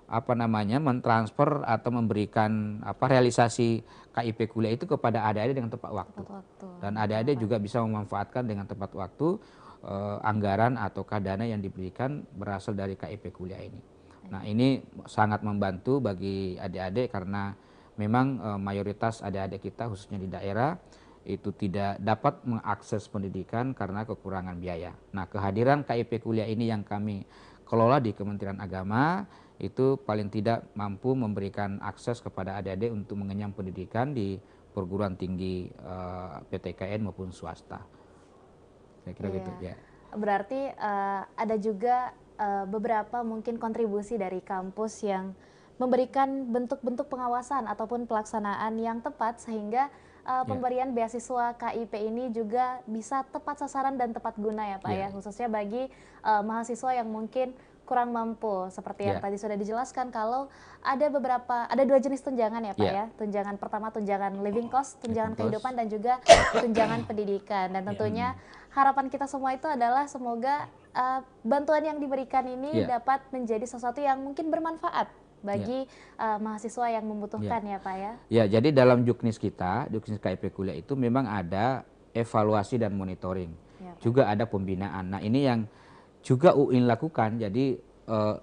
mentransfer atau memberikan realisasi KIP kuliah itu kepada adik-adik dengan tepat waktu. Dan adik-adik juga bisa memanfaatkan dengan tepat waktu anggaran ataukah dana yang diberikan berasal dari KIP kuliah ini. Nah, ini sangat membantu bagi adik-adik karena memang mayoritas adik-adik kita khususnya di daerah itu tidak dapat mengakses pendidikan karena kekurangan biaya. Nah, kehadiran KIP kuliah ini yang kami kelola di Kementerian Agama itu paling tidak mampu memberikan akses kepada adik-adik untuk mengenyam pendidikan di perguruan tinggi PTKN maupun swasta. Saya kira gitu ya. Berarti ada juga beberapa mungkin kontribusi dari kampus yang memberikan bentuk-bentuk pengawasan ataupun pelaksanaan yang tepat sehingga pemberian beasiswa KIP ini juga bisa tepat sasaran dan tepat guna ya Pak ya, khususnya bagi mahasiswa yang mungkin kurang mampu seperti yang tadi sudah dijelaskan kalau ada dua jenis tunjangan ya Pak ya. Tunjangan pertama tunjangan living cost, tunjangan kehidupan dan juga tunjangan pendidikan, dan tentunya harapan kita semua itu adalah semoga bantuan yang diberikan ini dapat menjadi sesuatu yang mungkin bermanfaat bagi mahasiswa yang membutuhkan ya Pak ya. Ya, jadi dalam juknis kita, juknis KIP kuliah itu memang ada evaluasi dan monitoring. Juga ada pembinaan. Nah, ini yang juga UIN lakukan. Jadi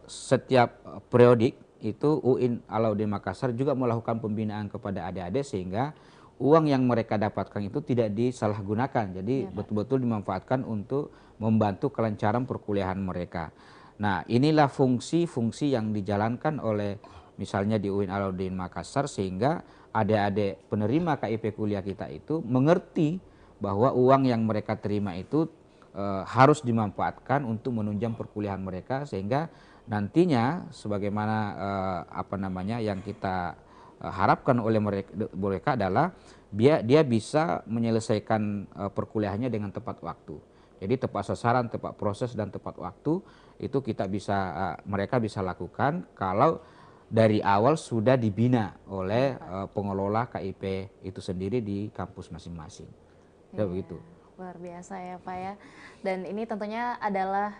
setiap periodik itu UIN Alauddin Makassar juga melakukan pembinaan kepada adik-adik sehingga uang yang mereka dapatkan itu tidak disalahgunakan. Jadi betul-betul dimanfaatkan untuk membantu kelancaran perkuliahan mereka. Nah, inilah fungsi-fungsi yang dijalankan oleh misalnya di UIN Alauddin Makassar sehingga adik-adik penerima KIP kuliah kita itu mengerti bahwa uang yang mereka terima itu harus dimanfaatkan untuk menunjang perkuliahan mereka sehingga nantinya sebagaimana yang kita harapkan oleh mereka adalah dia bisa menyelesaikan perkuliahannya dengan tepat waktu. Jadi tepat sasaran, tepat proses dan tepat waktu itu mereka bisa lakukan kalau dari awal sudah dibina oleh pengelola KIP itu sendiri di kampus masing-masing. Begitu. Luar biasa ya Pak ya. Dan ini tentunya adalah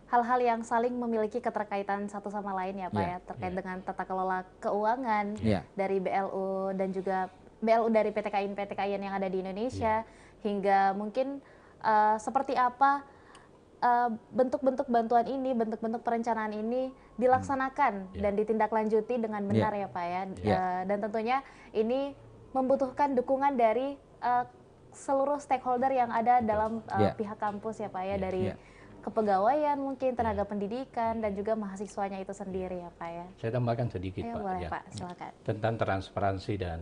hal-hal yang saling memiliki keterkaitan satu sama lain ya Pak ya, terkait dengan tata kelola keuangan dari BLU dan juga BLU dari PTKIN yang ada di Indonesia hingga mungkin seperti apa bentuk-bentuk bantuan ini, bentuk-bentuk perencanaan ini dilaksanakan dan ditindaklanjuti dengan benar ya Pak ya. Dan tentunya ini membutuhkan dukungan dari seluruh stakeholder yang ada dalam pihak kampus ya Pak ya, dari kepegawaian mungkin, tenaga pendidikan dan juga mahasiswanya itu sendiri ya Pak ya. Saya tambahkan sedikit Pak. Boleh Pak, silakan. Tentang transparansi dan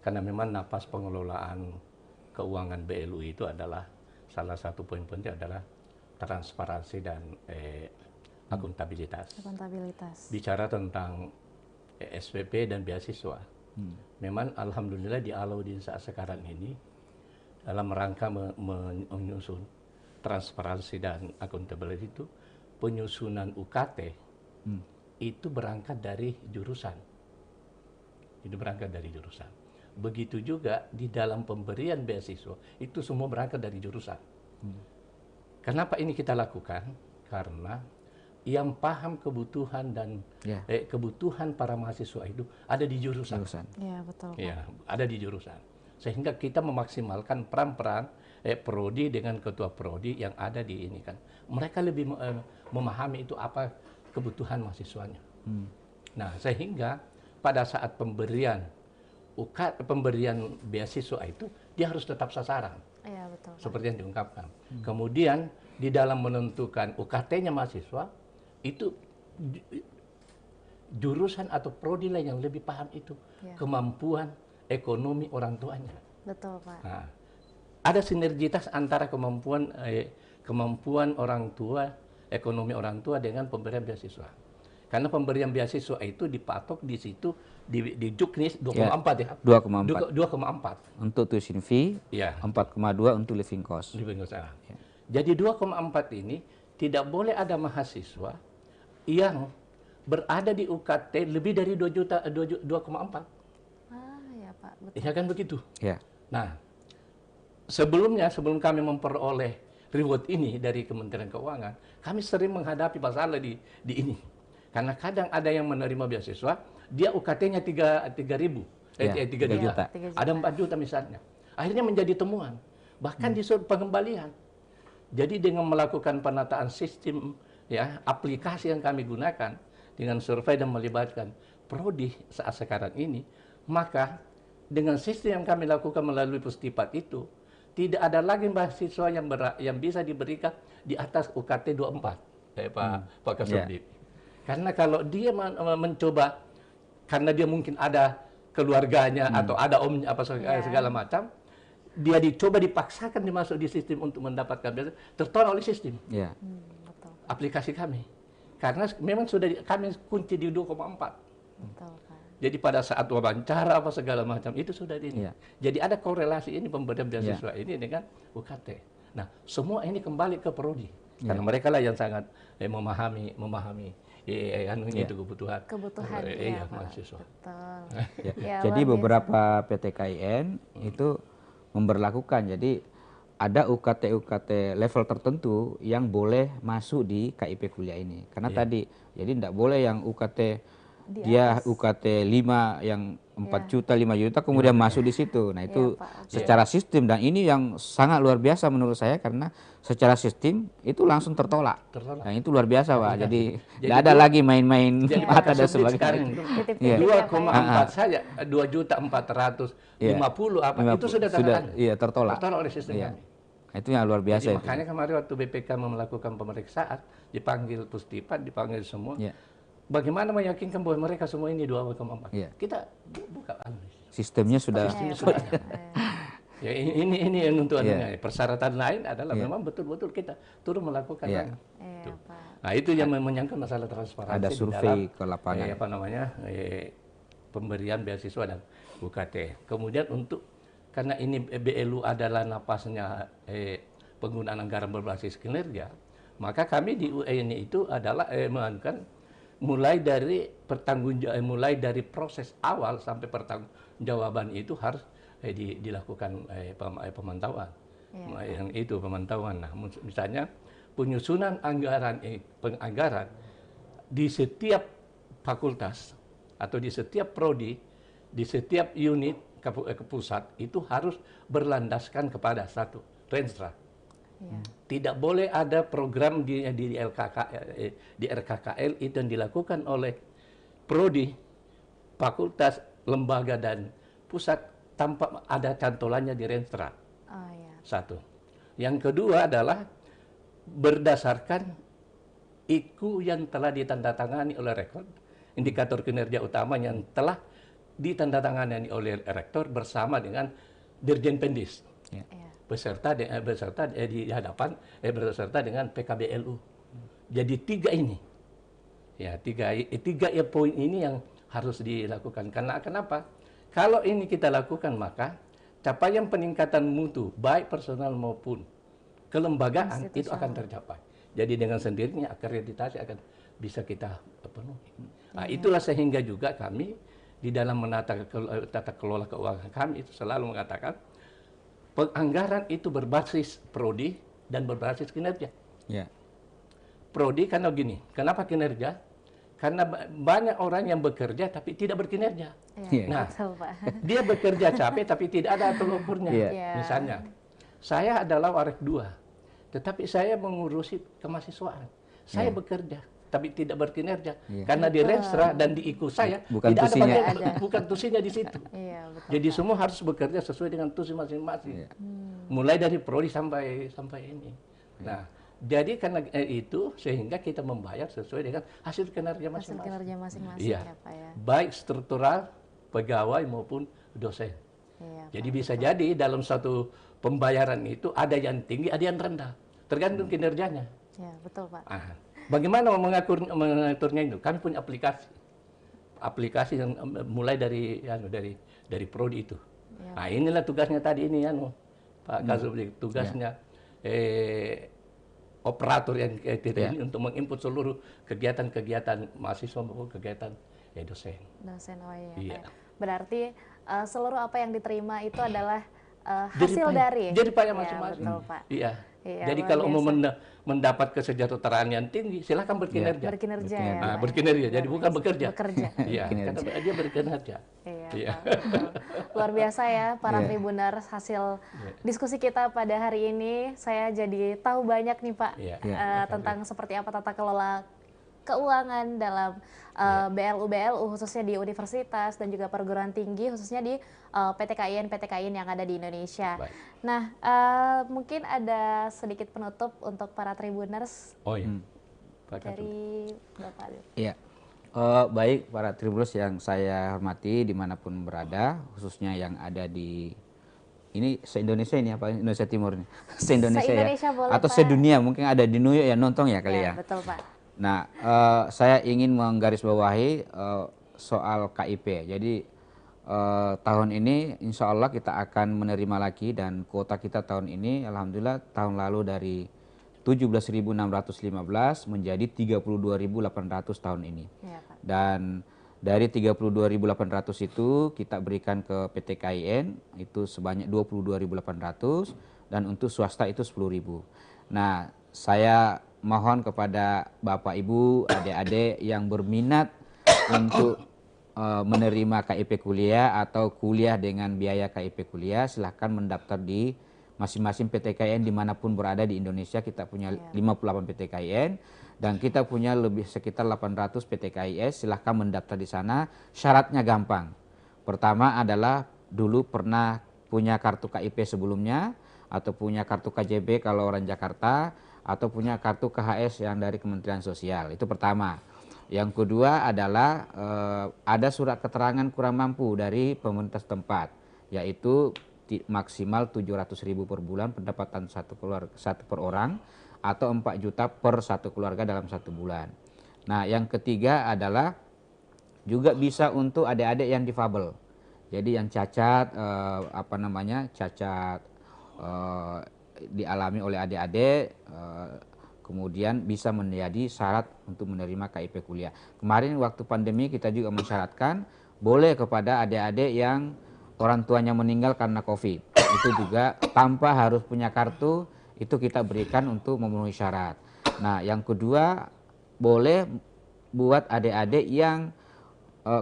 karena memang napas pengelolaan keuangan BLU itu adalah salah satu poin penting adalah transparansi dan akuntabilitas. Bicara tentang SPP dan beasiswa, memang alhamdulillah di Alauddin saat sekarang ini dalam rangka menyusun transparansi dan akuntabilitas itu penyusunan UKT itu berangkat dari jurusan. Itu berangkat dari jurusan. Begitu juga di dalam pemberian beasiswa itu semua berangkat dari jurusan. Kenapa ini kita lakukan? Karena yang paham kebutuhan dan kebutuhan para mahasiswa itu ada di jurusan. Iya betul. Ya, ada di jurusan. Sehingga kita memaksimalkan peran-peran prodi dengan ketua prodi yang ada di ini kan. Mereka lebih memahami itu apa kebutuhan mahasiswanya. Nah, sehingga pada saat pemberian beasiswa itu dia harus tetap sasaran. Iya betul. Seperti yang diungkapkan. Kemudian di dalam menentukan UKT-nya mahasiswa itu jurusan atau prodi lain yang lebih paham itu kemampuan ekonomi orang tuanya. Betul Pak. Nah, ada sinergitas antara kemampuan orang tua, ekonomi orang tua dengan pemberian beasiswa. Karena pemberian beasiswa itu dipatok di situ di Juknis 2,4 ya. 2,4. 2,4. Untuk tuition fee, Ya. 4,2 untuk living cost. Living cost. Jadi 2,4 ini tidak boleh ada mahasiswa yang berada di UKT lebih dari 2,4. Ya Pak, betul. Ya kan begitu. Ya. Nah, sebelum kami memperoleh reward ini dari Kementerian Keuangan, kami sering menghadapi masalah di ini. Karena kadang ada yang menerima beasiswa, dia UKT-nya 3.000, Ya, 3 3 juta. juta. Ada 4 juta misalnya. Akhirnya menjadi temuan. Bahkan disuruh pengembalian. Jadi dengan melakukan penataan sistem, ya, aplikasi yang kami gunakan dengan survei dan melibatkan prodi saat sekarang ini, maka dengan sistem yang kami lakukan melalui Pustipat itu, tidak ada lagi mahasiswa yang bisa diberikan di atas UKT 24, Pak Kasubdit. Karena kalau dia mencoba, karena dia mungkin ada keluarganya atau ada omnya apa segala macam, dia dicoba dipaksakan dimasuk di sistem untuk mendapatkan beasiswa, tertolak oleh sistem Betul. aplikasi kami. Karena memang sudah kami kunci di 2,4. Betul, Pak. Jadi pada saat wawancara apa segala macam itu sudah ini. Iya. Jadi ada korelasi ini pemberian beasiswa ini dengan UKT. Nah, semua ini kembali ke prodi. Karena mereka lah yang sangat memahami itu kebutuhan. Iya, Pak. mahasiswa. Betul. Ya. Ya, Jadi luar beberapa PTKIN itu memberlakukan. Jadi ada UKT-UKT level tertentu yang boleh masuk di KIP kuliah ini. Karena tadi, jadi tidak boleh yang UKT dia UKT 5 yang 4 juta, 5 juta kemudian masuk di situ. Nah itu Pak. secara sistem, dan ini yang sangat luar biasa menurut saya karena secara sistem itu langsung tertolak. Nah itu luar biasa Pak. Jadi tidak ada lagi main-main mata dan sebagainya. Iya. 2,4 saja, 2.450 apa itu sudah tertolak. tertolak oleh sistem kami. Nah, itu yang luar biasa. Jadi, makanya kemarin waktu BPK melakukan pemeriksaan, dipanggil Pustipat, dipanggil semua. Bagaimana meyakinkan bahwa mereka semua ini 2,4? Kita buka analisis. Sistemnya sudah. Ya ini yang untuk persyaratan lain adalah memang betul-betul kita turun melakukan. Nah itu yang menyangkut masalah transparansi. Ada survei ke lapangan. Pemberian beasiswa dan UKT. Kemudian karena ini BLU adalah napasnya penggunaan anggaran berbasis kinerja, maka kami di UE ini itu adalah mengajukan mulai dari proses awal sampai pertanggungjawaban itu harus dilakukan pemantauan. Yang itu pemantauan. Nah, misalnya penyusunan penganggaran di setiap fakultas atau di setiap prodi, di setiap unit ke pusat itu harus berlandaskan kepada satu Renstra. Tidak boleh ada program di RKKL itu yang dilakukan oleh prodi, fakultas, lembaga dan pusat tanpa ada cantolannya di Renstra. Satu. Yang kedua adalah berdasarkan IKU yang telah ditandatangani oleh rektor, indikator kinerja utama yang telah ditandatangani oleh rektor bersama dengan Dirjen Pendis. Beserta di hadapan beserta dengan PKBLU. Jadi tiga poin ini yang harus dilakukan. Karena kenapa? Kalau ini kita lakukan maka capaian peningkatan mutu baik personal maupun kelembagaan itu akan tercapai. Jadi dengan sendirinya akreditasi akan bisa kita penuhi. Nah, itulah sehingga juga kami di dalam menata tata kelola keuangan kami itu selalu mengatakan penganggaran itu berbasis prodi dan berbasis kinerja. Prodi karena gini, kenapa kinerja? Karena banyak orang yang bekerja tapi tidak berkinerja. Nah, dia bekerja capek tapi tidak ada tolak ukurnya. Misalnya, saya adalah warak 2, tetapi saya mengurusi kemahasiswaan. Saya bekerja tapi tidak berkinerja karena di Renstra dan di IKU saya tidak bukan tusinya di situ. Jadi semua harus bekerja sesuai dengan tusi masing-masing. Mulai dari prodi sampai ini. Nah, jadi karena itu sehingga kita membayar sesuai dengan hasil kinerja masing-masing. Ya, Pak, ya. Baik struktural, pegawai maupun dosen. Jadi bisa jadi dalam satu pembayaran itu ada yang tinggi, ada yang rendah, tergantung kinerjanya. Ya, betul Pak. Bagaimana mengaturnya itu? Kami punya aplikasi yang mulai dari prodi itu. Ya. Nah, inilah tugasnya tadi ini Pak Kasubdi, tugasnya operator yang kita ini untuk menginput seluruh kegiatan-kegiatan mahasiswa maupun kegiatan dosen. Dosen, oh iya. Iya. Berarti seluruh apa yang diterima itu adalah hasil dari Jadi payah ya, masing-masing. betul, Pak. Iya. Iya, Jadi luar kalau mau biasa. mendapat kesejahteraan yang tinggi, silahkan berkinerja. Berkinerja ya, Pak, ya. Berkinerja. Jadi Luar bukan biasa. bekerja. Bekerja. Iya, Kinerja. karena dia berkinerja. Iya, Iya. Pak, betul. Luar biasa ya para Iya. Tribuners, hasil diskusi kita pada hari ini. Saya jadi tahu banyak nih, Pak, Iya. tentang seperti apa tata kelola keuangan dalam BLU khususnya di universitas dan juga perguruan tinggi khususnya di PT-KIN yang ada di Indonesia. Baik. Nah, mungkin ada sedikit penutup untuk para Tribuners Oh iya. Pak Kasubdi. dari Bapak. Iya. Baik para Tribuners yang saya hormati dimanapun berada, khususnya yang ada di ini se-Indonesia ini apa Indonesia Timur ini? Se-Indonesia ya. Se-Indonesia boleh, Atau Pak. sedunia, mungkin ada di New York ya nonton ya kali ya. Betul, Pak. Nah, saya ingin menggarisbawahi soal KIP. Jadi tahun ini insya Allah kita akan menerima lagi dan kuota kita tahun ini alhamdulillah tahun lalu dari 17.615 menjadi 32.800 tahun ini. Iya, Pak. Dan dari 32.800 itu kita berikan ke PT KIN itu sebanyak 22.800 dan untuk swasta itu 10.000. Nah, saya mohon kepada Bapak Ibu, adik-adik yang berminat untuk menerima KIP kuliah atau kuliah dengan biaya KIP kuliah, silahkan mendaftar di masing-masing PT KIN dimanapun berada di Indonesia. Kita punya 58 PT KIN dan kita punya lebih sekitar 800 PT KIS. Silahkan mendaftar di sana. Syaratnya gampang. Pertama adalah dulu pernah punya kartu KIP sebelumnya atau punya kartu KJB kalau orang Jakarta atau punya kartu KHS yang dari Kementerian Sosial. Itu pertama. Yang kedua adalah ada surat keterangan kurang mampu dari pemerintah setempat, yaitu maksimal 700.000 per bulan pendapatan satu per orang atau 4 juta per satu keluarga dalam 1 bulan. Nah, yang ketiga adalah juga bisa untuk adik-adik yang difabel. Jadi yang cacat cacat dialami oleh adik-adik, kemudian bisa menjadi syarat untuk menerima KIP kuliah. Kemarin waktu pandemi kita juga mensyaratkan boleh kepada adik-adik yang orang tuanya meninggal karena COVID. Itu juga tanpa harus punya kartu, itu kita berikan untuk memenuhi syarat. Nah, yang kedua boleh buat adik-adik yang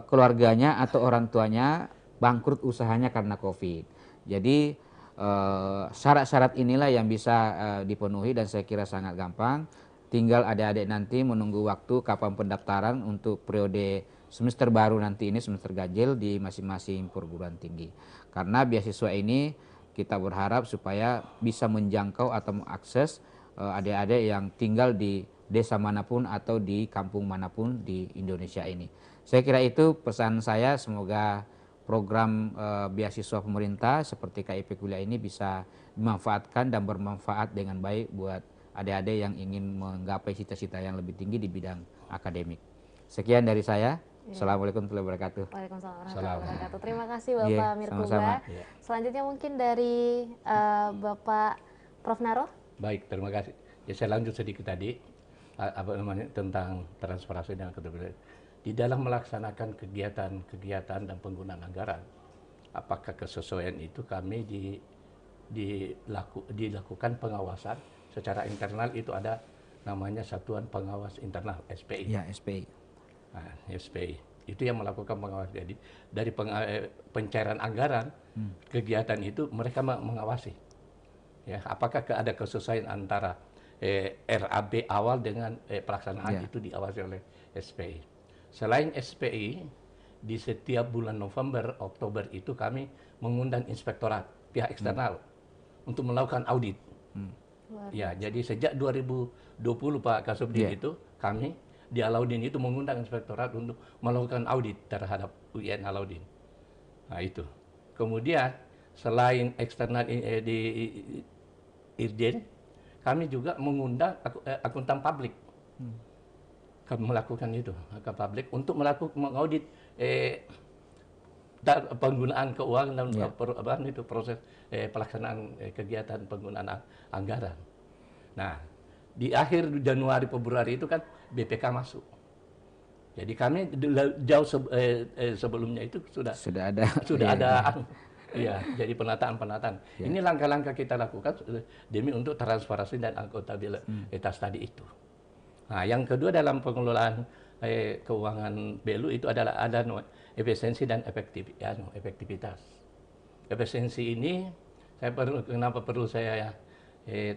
keluarganya atau orang tuanya bangkrut usahanya karena COVID. Jadi syarat-syarat inilah yang bisa dipenuhi dan saya kira sangat gampang. Tinggal adik-adik nanti menunggu waktu kapan pendaftaran untuk periode semester baru nanti ini, semester ganjil di masing-masing perguruan tinggi. Karena beasiswa ini kita berharap supaya bisa menjangkau atau mengakses adik-adik yang tinggal di desa manapun atau di kampung manapun di Indonesia ini. Saya kira itu pesan saya, semoga program beasiswa pemerintah seperti KIP kuliah ini bisa dimanfaatkan dan bermanfaat dengan baik buat adik-adik yang ingin menggapai cita-cita yang lebih tinggi di bidang akademik. Sekian dari saya. Assalamualaikum warahmatullahi wabarakatuh. Waalaikumsalam warahmatullahi wabarakatuh. Terima kasih Bapak Iya, Mirkuba. sama-sama. Selanjutnya mungkin dari Bapak Prof. Naro. Baik, terima kasih. Ya, saya lanjut sedikit tadi tentang transparansi dan akuntabelitas. Di dalam melaksanakan kegiatan dan penggunaan anggaran, apakah kesesuaian itu kami dilakukan pengawasan secara internal, itu ada namanya Satuan Pengawas Internal SPI. Ya, SPI. Nah, SPI itu yang melakukan pengawasan. Jadi dari pencairan anggaran kegiatan itu mereka mengawasi. Ya, apakah ada kesesuaian antara RAB awal dengan pelaksanaan itu diawasi oleh SPI. Selain SPI, di setiap bulan November, Oktober itu kami mengundang inspektorat pihak eksternal untuk melakukan audit. Ya, jadi sejak 2020 Pak Kasubdi itu kami di Alaudin itu mengundang inspektorat untuk melakukan audit terhadap UIN Alaudin. Nah, itu. Kemudian selain eksternal di Irjen, kami juga mengundang akuntan publik. kami melakukan itu ke publik untuk melakukan mengaudit penggunaan keuangan dan proses pelaksanaan kegiatan penggunaan anggaran. Nah, di akhir Januari Februari itu kan BPK masuk. Jadi kami jauh sebelumnya itu sudah ada ya, jadi penataan. Ya. Ini langkah-langkah kita lakukan demi untuk transparansi dan akuntabilitas tadi itu. Nah, yang kedua dalam pengelolaan keuangan BLU itu adalah ada efisiensi dan efektivitas. Efisiensi ini kenapa perlu saya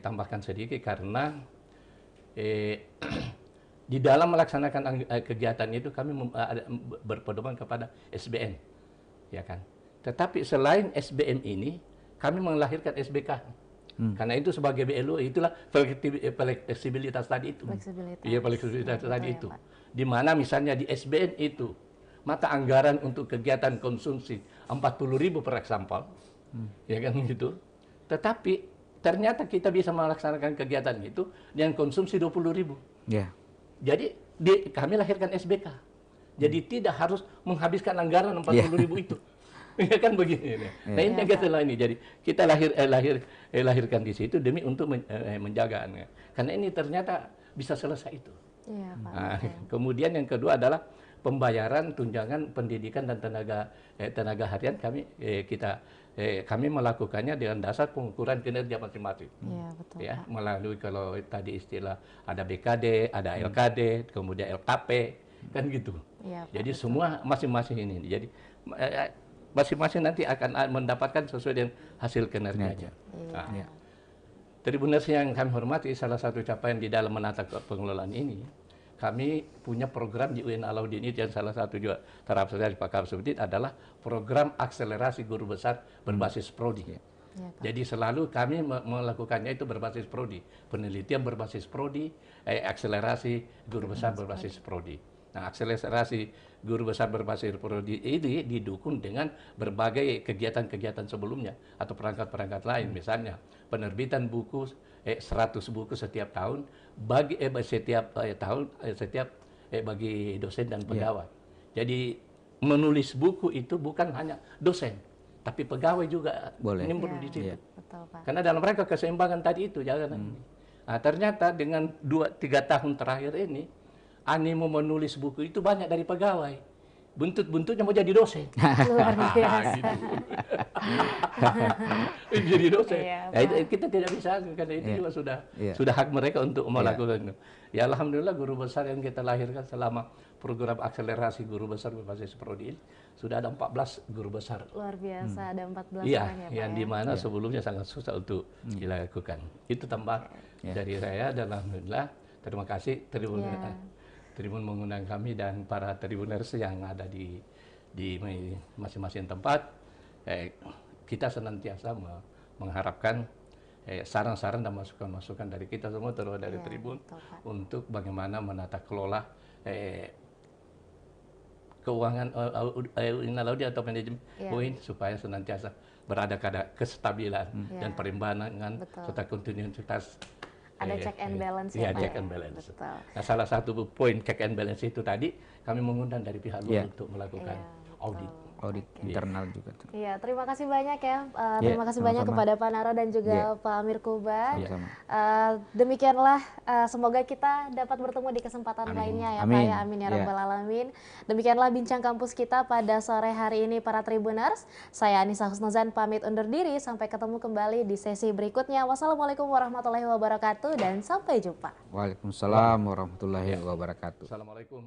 tambahkan sedikit karena di dalam melaksanakan kegiatan itu kami berpedoman kepada SBN, ya kan. Tetapi selain SBM ini, kami melahirkan SBK. Karena itu sebagai BLU itulah fleksibilitas tadi itu. Iya, fleksibilitas tadi itu. Di mana misalnya di SBN itu mata anggaran untuk kegiatan konsumsi 40.000 per eksampel, ya kan gitu. Tetapi ternyata kita bisa melaksanakan kegiatan itu dengan konsumsi 20.000. Yeah. Jadi kami lahirkan SBK. Jadi tidak harus menghabiskan anggaran 40.000 itu. Ya kan begini. Nah, ini yang ini. Jadi kita lahirkan di situ demi untuk menjaga. Karena ini ternyata bisa selesai itu. Ya, Pak. Nah, kemudian yang kedua adalah pembayaran tunjangan pendidikan dan tenaga harian kami melakukannya dengan dasar pengukuran kinerja masing-masing. Ya, betul. Ya, melalui kalau tadi istilah ada BKD, ada LKD, kemudian LKP, kan gitu. Ya, Pak, jadi betul. Semua masing-masing ini. Jadi masing-masing nanti akan mendapatkan sesuai dengan hasil kinerjanya. Nah, Tribuners yang kami hormati, salah satu capaian di dalam menata pengelolaan ini, kami punya program di UN Alauddin itu yang salah satu juga terabsorbi Pak Kapsudit adalah program akselerasi guru besar berbasis prodi. Ya, jadi selalu kami melakukannya itu berbasis prodi, penelitian berbasis prodi, akselerasi guru besar berbasis prodi. Nah, akselerasi guru besar berbasis prodi ini didukung dengan berbagai kegiatan-kegiatan sebelumnya atau perangkat-perangkat lain, misalnya penerbitan buku 100 buku setiap tahun bagi bagi dosen dan pegawai. Jadi menulis buku itu bukan hanya dosen, tapi pegawai juga nyemplung di situ. Betul, Pak. Karena dalam rangka keseimbangan tadi itu jangan. Nah, ternyata dengan 2-3 tahun terakhir ini animo menulis buku itu banyak dari pegawai. Buntut-buntutnya mau jadi dosen. Luar biasa. Jadi dosen. Nah, kita tidak bisa karena itu juga sudah hak mereka untuk melakukan itu. Ya, alhamdulillah guru besar yang kita lahirkan selama program akselerasi guru besar berbasis prodi sudah ada 14 guru besar. Luar biasa, ada 14 orang ya, Pak. Yang dimana sebelumnya sangat susah untuk dilakukan. Itu tambah dari saya dan alhamdulillah terima kasih Tribun mengundang kami dan para tribuners yang ada di masing-masing tempat. Kita senantiasa mengharapkan saran-saran dan masukan-masukan dari kita semua, terutama dari Tribun, untuk bagaimana menata kelola keuangan Alauddin atau manajemen UIN supaya senantiasa berada pada kestabilan dan perimbangan serta kontinuitas. Ada check and balance ya, check and balance. Betul. Nah, salah satu poin check and balance itu tadi kami mengundang dari pihak luar untuk melakukan audit internal juga. Iya, terima kasih banyak ya. Terima kasih banyak kepada Pak Naro dan juga Pak Amir Kuba. Demikianlah, semoga kita dapat bertemu di kesempatan lainnya ya Pak ya. Amin ya rabbal alamin. Demikianlah bincang kampus kita pada sore hari ini para Tribuners. Saya Anissa Husnuzan pamit undur diri. Sampai ketemu kembali di sesi berikutnya. Wassalamualaikum warahmatullahi wabarakatuh dan sampai jumpa. Waalaikumsalam warahmatullahi wabarakatuh. Assalamualaikum.